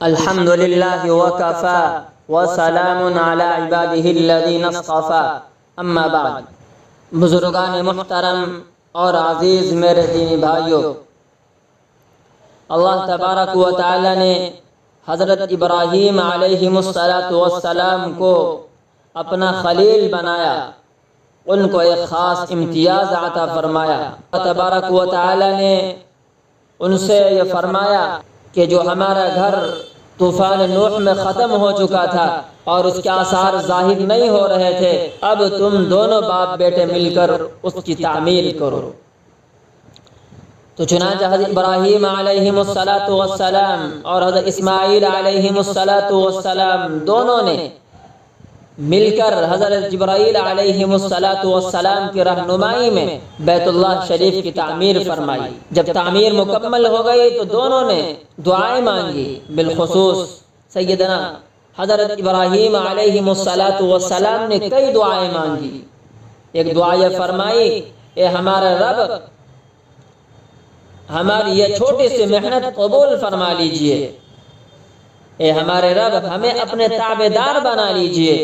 الحمد للہ وکفا وسلام علی عبادہ الذین اصطفیٰ، اما بعد۔ بزرگان محترم اور عزیز میرے دینی بھائیوں، اللہ تبارک و تعالی نے حضرت ابراہیم علیہ السلام کو اپنا خلیل بنایا، ان کو ایک خاص امتیاز عطا فرمایا۔ اللہ تبارک و تعالی نے ان سے یہ فرمایا کہ جو ہمارا گھر طوفان نوح میں ختم ہو چکا تھا اور اس کے آثار ظاہر نہیں ہو رہے تھے، اب تم دونوں باپ بیٹے مل کر اس کی تعمیر کرو۔ تو چنانچہ حضرت ابراہیم علیہ السلام اور حضرت اسماعیل علیہ السلام دونوں نے مل کر حضرت جبرائیل علیہ السلام کی رہنمائی میں بیت اللہ شریف کی تعمیر فرمائی۔ جب تعمیر مکمل ہو گئی تو دونوں نے دعائیں مانگی، بالخصوص سیدنا حضرت ابراہیم علیہ السلام نے کئی دعائیں مانگی۔ ایک دعا یہ فرمائی، اے ہمارا رب، ہماری یہ چھوٹی سی محنت قبول فرما لیجئے، اے ہمارے رب ہمیں اپنے تابعدار بنا لیجئے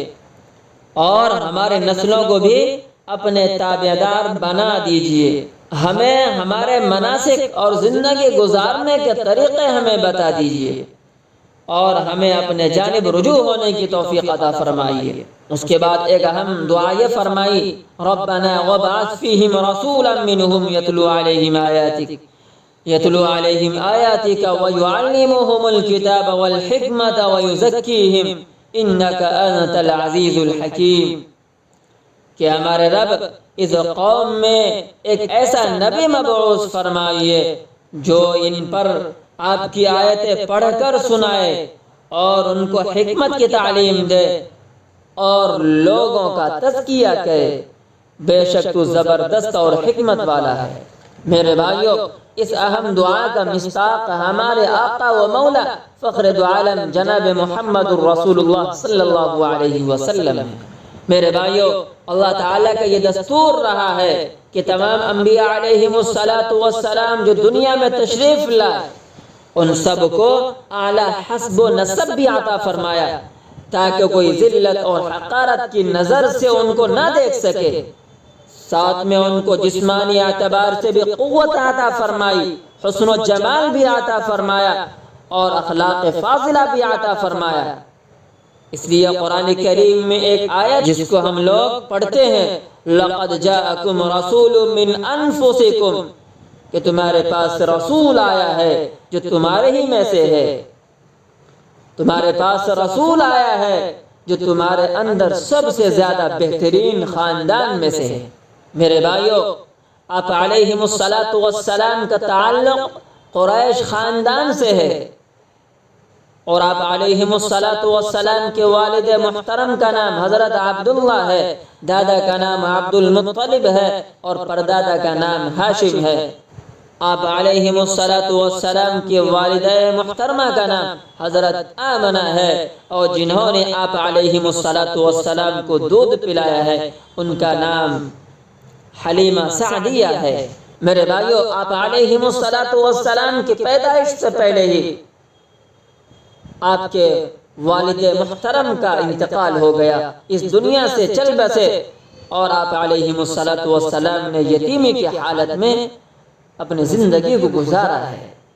اور ہمارے نسلوں کو بھی اپنے تابعدار بنا دیجئے، ہمیں ہمارے مناسک اور زندگی گزارنے کے طریقے ہمیں بتا دیجئے اور ہمیں اپنے جانب رجوع ہونے کی توفیق عطا فرمائیے۔ اس کے بعد ایک اہم دعا یہ فرمائی، ربنا وابعث فیہم رسولا منہم یتلو علیہم آیاتک ویعلمہم الکتاب والحکمت ویزکیہم انک انت العزیز الحکیم، کہ ہمارے رب اس قوم میں ایک ایسا نبی مبعوث فرمائیے جو ان پر آپ کی آیتیں پڑھ کر سنائے اور ان کو حکمت کی تعلیم دے اور لوگوں کا تزکیہ کرے، بے شک تو زبردست اور حکمت والا ہے۔ میرے بھائیوں، اس اہم دعا کا مصداق ہمارے آقا و مولا فخر دو عالم جناب محمد الرسول اللہ صلی اللہ علیہ وسلم ہے۔ میرے بھائیوں، اللہ تعالیٰ کا یہ دستور رہا ہے کہ تمام انبیاء علیہ السلام جو دنیا میں تشریف لائے، ان سب کو اعلیٰ حسب و نسب بھی عطا فرمایا تاکہ کوئی ذلت اور حقارت کی نظر سے ان کو نہ دیکھ سکے، ساتھ میں ان کو جسمانی اعتبار سے بھی قوت عطا فرمائی، حسن و جمال بھی عطا فرمایا اور اخلاق فاضلہ بھی عطا فرمایا۔ اس لیے قرآن کریم میں ایک آیت جس کو ہم لوگ پڑھتے ہیں، لَقَدْ جَاءَكُمْ رَسُولٌ مِّنْ أَنفُسِكُمْ، کہ تمہارے پاس رسول آیا ہے جو تمہارے ہی میں سے ہے، تمہارے پاس رسول آیا ہے جو تمہارے اندر سب سے زیادہ بہترین خاندان میں سے ہے۔ میرے بھائیوں، آپ علیہ السلام کا تعلق قریش خاندان سے ہے اور آپ علیہ السلام کے والد محترم کا نام حضرت عبداللہ ہے، دادا کا نام عبد المطلب ہے اور پردادا کا نام ہاشم ہے۔ آپ علیہ السلام کی والدہ محترمہ کا نام حضرت آمنہ ہے اور جنہوں نے آپ علیہ السلام کو دودھ پلایا ہے ان کا نام حلیمہ سعدیہ ہے۔ میرے بھائیوں، آپ علیہ السلام کی پیدائش سے پہلے ہی آپ کے والد محترم کا انتقال ہو گیا، اس دنیا سے چل بسے، اور آپ علیہ السلام نے یتیمی کی حالت میں اپنی زندگی کو گزارا ہے۔